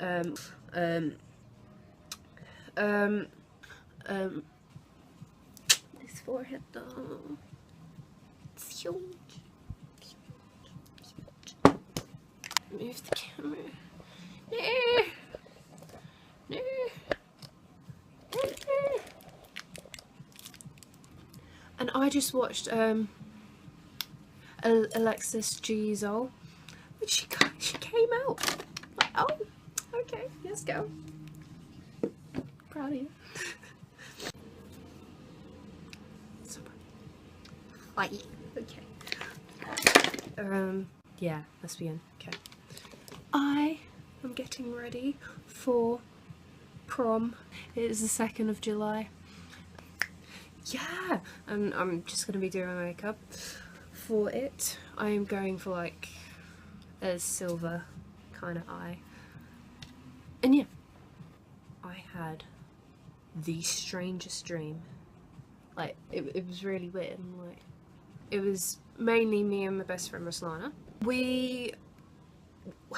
His forehead though. It's huge. Move the camera. No. No. And I just watched Alexis Giesel. She came out. Like, oh, okay, yes, go. Proud of you. So funny. Okay. Yeah, let's begin. Okay. I am getting ready for prom. It is the 2nd of July. Yeah, and I'm just going to be doing my makeup for it. I am going for like a silver kind of eye. And yeah, I had the strangest dream. Like, it was really weird. Like, it was mainly me and my best friend Ruslana. We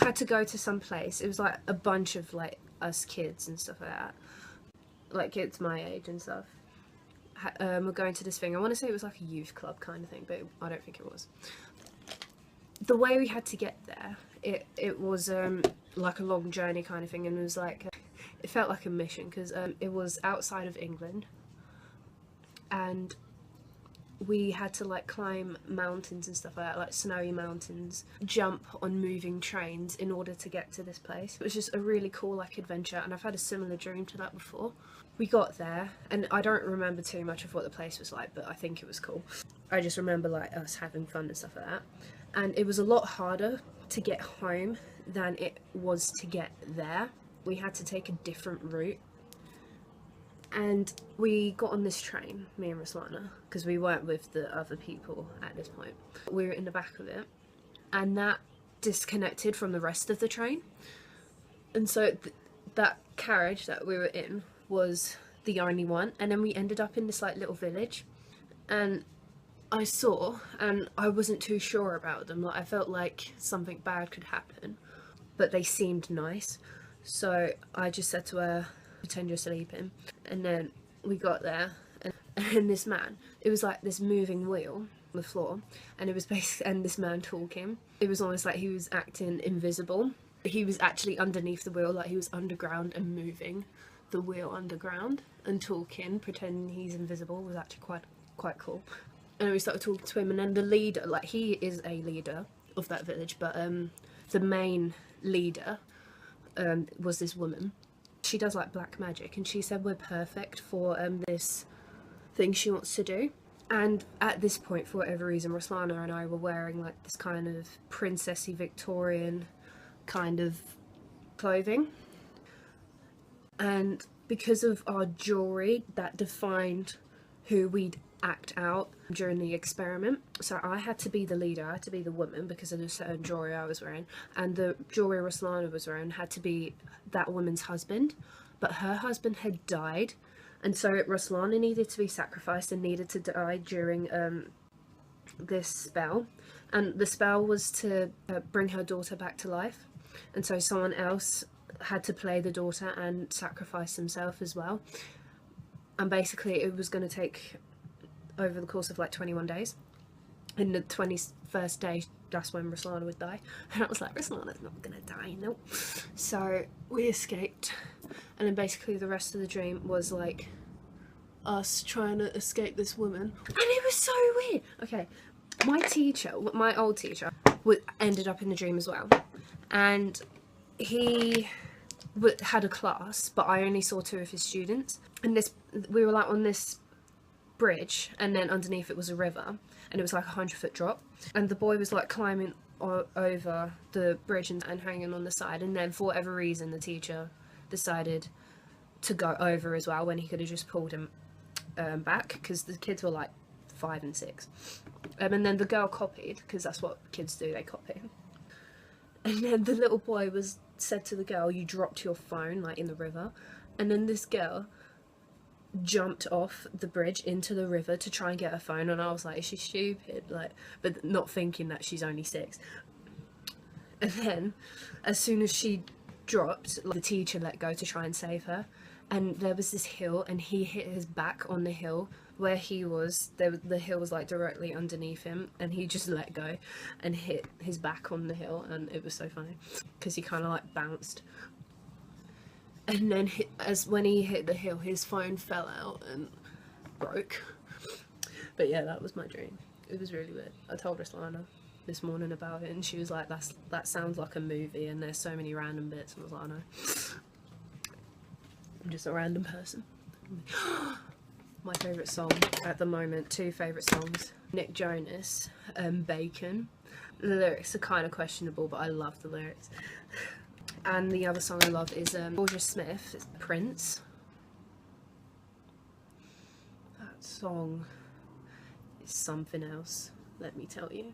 had to go to some place. It was like a bunch of like us kids and stuff like that, like kids my age and stuff. We're going to this thing. I want to say it was like a youth club kind of thing, but I don't think it was. The way we had to get there, it was like a long journey kind of thing, and it was like it felt like a mission because it was outside of England, and we had to like climb mountains and stuff like that, like snowy mountains, jump on moving trains in order to get to this place. It was just a really cool like adventure, and I've had a similar dream to that before. We got there, and I don't remember too much of what the place was like, but I think it was cool. I just remember like us having fun and stuff like that. And it was a lot harder to get home than it was to get there. We had to take a different route. And we got on this train, me and Ruslana, because we weren't with the other people at this point. We were in the back of it, and that disconnected from the rest of the train. And so that carriage that we were in was the only one, and then we ended up in this like little village, and I saw, and I wasn't too sure about them. Like, I felt like something bad could happen, but they seemed nice. So I just said to her, pretend you're sleeping. And then we got there, and this man, it was like this moving wheel on the floor, and it was basically, and this man talking. It was almost like he was acting invisible. He was actually underneath the wheel, like he was underground and moving the wheel underground and talking, pretending he's invisible. It was actually quite cool. And we started talking to him, and then the leader, like he is a leader of that village, but the main leader was this woman. She does like black magic, and she said we're perfect for this thing she wants to do. And at this point, for whatever reason, Ruslana and I were wearing like this kind of princessy Victorian kind of clothing, and because of our jewelry, that defined who we'd act out during the experiment. So I had to be the leader, I had to be the woman because of the certain jewelry I was wearing, and the jewelry Ruslana was wearing had to be that woman's husband, but her husband had died, and so Ruslana needed to be sacrificed and needed to die during this spell, and the spell was to bring her daughter back to life, and so someone else had to play the daughter and sacrifice himself as well. And basically it was going to take over the course of like 21 days. In the 21st day, that's when Ruslana would die. And I was like, Ruslana's not gonna die, nope. So we escaped, and then basically the rest of the dream was like us trying to escape this woman, and it was so weird. Okay, my teacher, my old teacher, ended up in the dream as well, and he had a class, but I only saw 2 of his students. And we were like on this bridge, and then underneath it was a river, and it was like a 100-foot drop, and the boy was like climbing over the bridge and hanging on the side, and then for whatever reason the teacher decided to go over as well when he could have just pulled him back, because the kids were like 5 and 6, and then the girl copied, because that's what kids do, they copy. And then the little boy said to the girl, you dropped your phone like in the river, and then this girl jumped off the bridge into the river to try and get her phone, and I was like, is she stupid? Like, but not thinking that she's only 6. And then as soon as she dropped, like, the teacher let go to try and save her, and there was this hill and he hit his back on the hill where he was. The hill was like directly underneath him, and he just let go and hit his back on the hill, and it was so funny because he kind of like bounced, and then when he hit the hill, his phone fell out and broke. But yeah, that was my dream. It was really weird. I told Ruslana this morning about it, and she was like, that sounds like a movie and there's so many random bits, and I was like, I know. I'm just a random person. My favourite song at the moment, 2 favourite songs. Nick Jonas, Bacon. The lyrics are kind of questionable, but I love the lyrics. And the other song I love is Georgia Smith, Prince. That song is something else, let me tell you.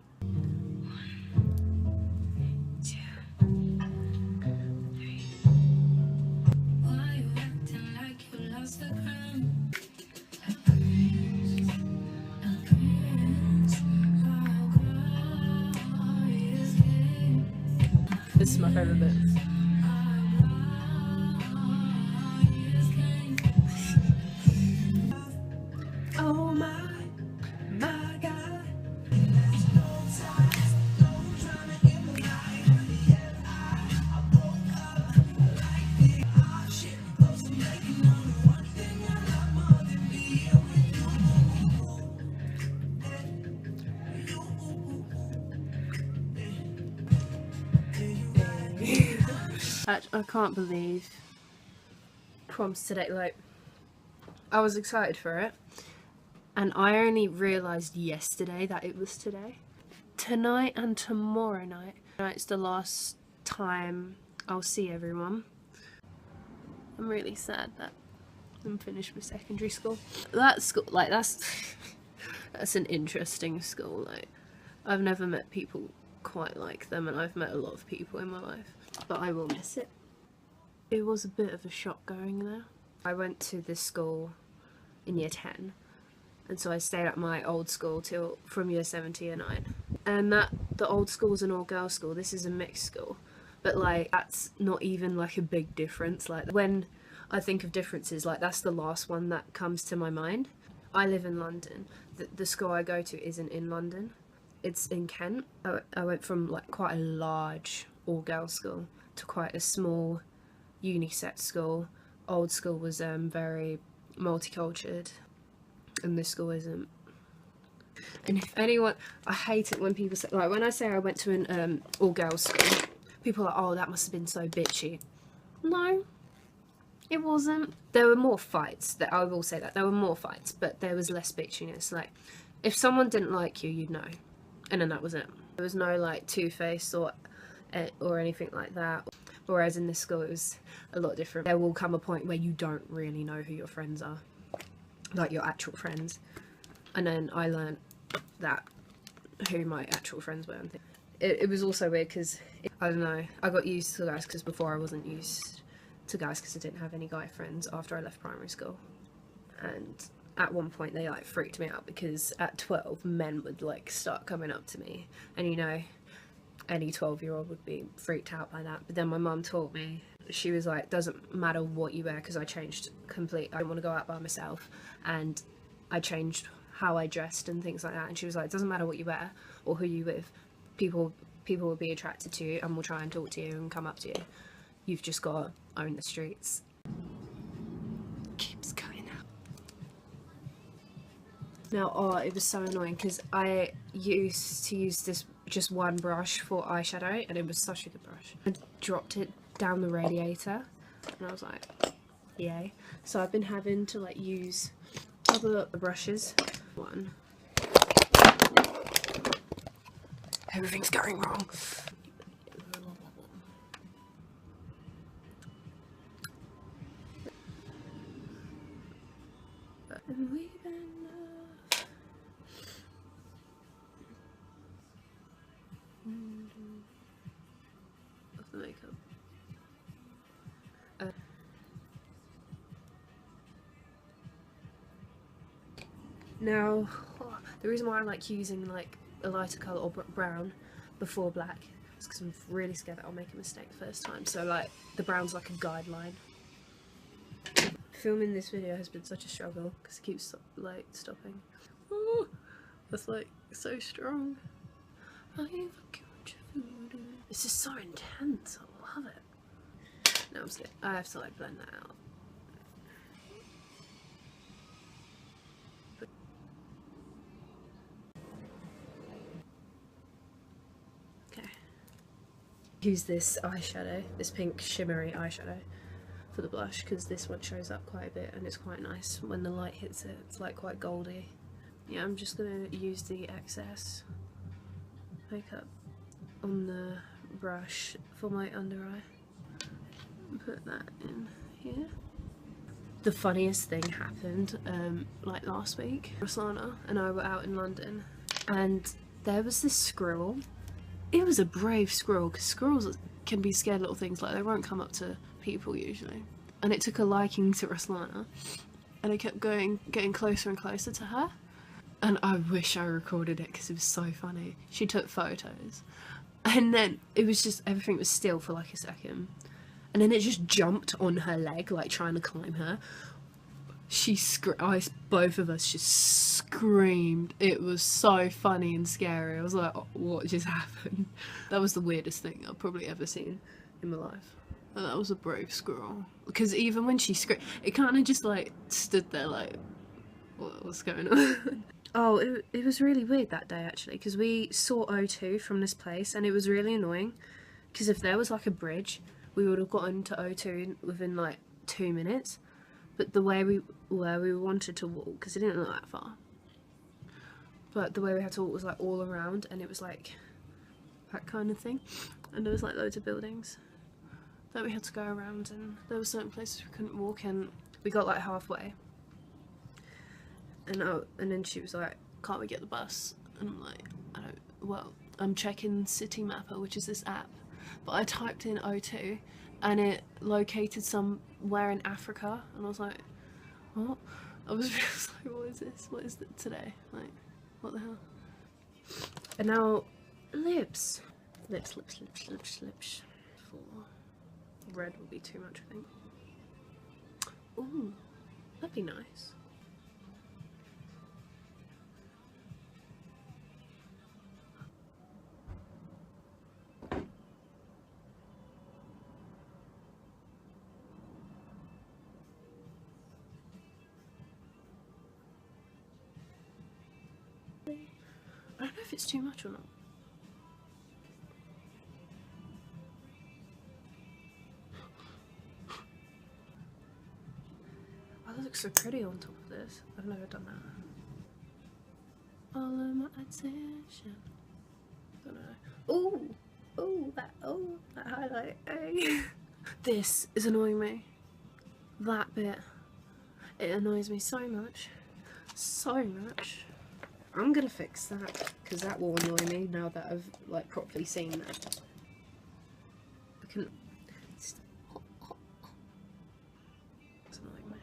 This is my favourite bit. Oh my God. I can't believe prom's today. Like, I was excited for it, and I only realised yesterday that it was today. Tonight and tomorrow night. Tonight's the last time I'll see everyone. I'm really sad that I'm finished with secondary school. That school, like, that's an interesting school. Like, I've never met people quite like them, and I've met a lot of people in my life, but I will miss it. It was a bit of a shock going there. I went to this school in year 10, and so I stayed at my old school from year 7 to year 9. And the old school's an all-girls school. This is a mixed school, but like, that's not even like a big difference. Like, when I think of differences, like, that's the last one that comes to my mind. I live in London. The school I go to isn't in London. It's in Kent. I went from like quite a large all-girls school to quite a small unisex school. Old school was very multicultural, and this school isn't. And if anyone, I hate it when people say, like, when I say I went to an all-girls school, people are like, oh, that must have been so bitchy. No, it wasn't. There were more fights. That I will say that there were more fights, but there was less bitchiness. Like, if someone didn't like you, you'd know, and then that was it. There was no like two-faced or anything like that. Whereas in this school, it was a lot different. There will come a point where you don't really know who your friends are, like your actual friends. And then I learned that who my actual friends were. It was also weird because, I don't know, I got used to guys because before I wasn't used to guys because I didn't have any guy friends after I left primary school. And at one point they like freaked me out because at 12 men would like start coming up to me, and you know, any 12-year-old would be freaked out by that. But then my mum taught me, she was like, doesn't matter what you wear, because I changed completely. I didn't want to go out by myself, and I changed how I dressed and things like that. And she was like, it doesn't matter what you wear or who you with, people will be attracted to you and will try and talk to you and come up to you. You've just got to own the streets. Keeps cutting out. Now, oh, it was so annoying because I used to use this just one brush for eyeshadow, and it was such a good brush. I dropped it down the radiator, and I was like, yay. So I've been having to like use other brushes. One. Everything's going wrong. And we've been of the makeup. Now, the reason why I like using like a lighter colour or brown before black It's because I'm really scared that I'll make a mistake the first time. So like the brown's like a guideline. Filming this video has been such a struggle because it keeps like stopping. Oh, that's like so strong. This is so intense. I love it. No, I'm scared. I have to like blend that out. Okay. Use this eyeshadow, this pink shimmery eyeshadow for the blush, because this one shows up quite a bit and it's quite nice when the light hits it. It's like quite goldy. Yeah, I'm just gonna use the excess makeup on the brush for my under eye. Put that in here. The funniest thing happened like last week. Roslana and I were out in London and there was this squirrel. It was a brave squirrel, because squirrels can be scared little things, like they won't come up to people usually. And it took a liking to Roslana and it kept getting closer and closer to her. And I wish I recorded it because it was so funny. She took photos and then it was just, everything was still for like a second. And then it just jumped on her leg, like trying to climb her. Both of us just screamed. It was so funny and scary. I was like, oh, what just happened? That was the weirdest thing I've probably ever seen in my life. And that was a brave squirrel. Because even when she screamed, it kind of just like stood there like, what's going on? Oh, it was really weird that day actually, because we saw O2 from this place and it was really annoying. Because if there was like a bridge, we would have gotten to O2 within like 2 minutes. But the way we wanted to walk, because it didn't look that far, but the way we had to walk was like all around, and it was like that kind of thing, and there was like loads of buildings that we had to go around, and there were certain places we couldn't walk, and we got like halfway, and then she was like, can't we get the bus? And I'm like, I'm checking City Mapper, which is this app, but I typed in O2 and it located somewhere in Africa, and I was like, what? I was just like, what is this? What is it today? Like, what the hell? And now, lips. Lips. Red will be too much, I think. Ooh, that'd be nice. I don't know if it's too much or not. Oh, that looks so pretty on top of this. I've never done that. All of my attention. I don't know. That highlight. Hey. This is annoying me. That bit. It annoys me so much. So much. I'm gonna fix that, because that will annoy me now that I've like properly seen that. I can. It's annoying me.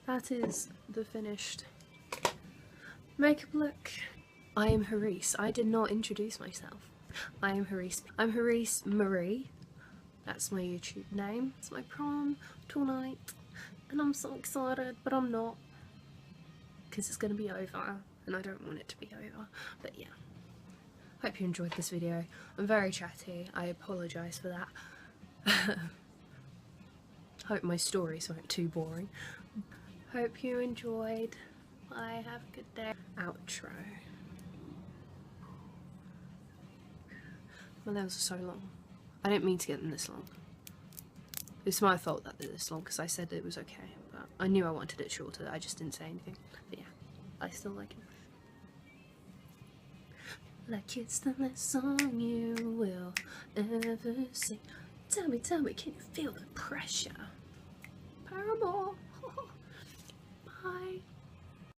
That is the finished makeup look. I am Haryce. I did not introduce myself. I am Haryce. I'm Haryce Marie. That's my YouTube name. It's my prom tonight, and I'm so excited, but I'm not, because it's going to be over, and I don't want it to be over. But yeah, hope you enjoyed this video. I'm very chatty. I apologise for that. Hope my stories weren't too boring. Hope you enjoyed. Bye. Have a good day. Outro. My nails are so long. I didn't mean to get them this long. It's my fault that they're this long, because I said it was okay, but I knew I wanted it shorter. I just didn't say anything. But yeah, I still like it. Like it's the last song you will ever sing. Tell me, can you feel the pressure? Paramore. Bye.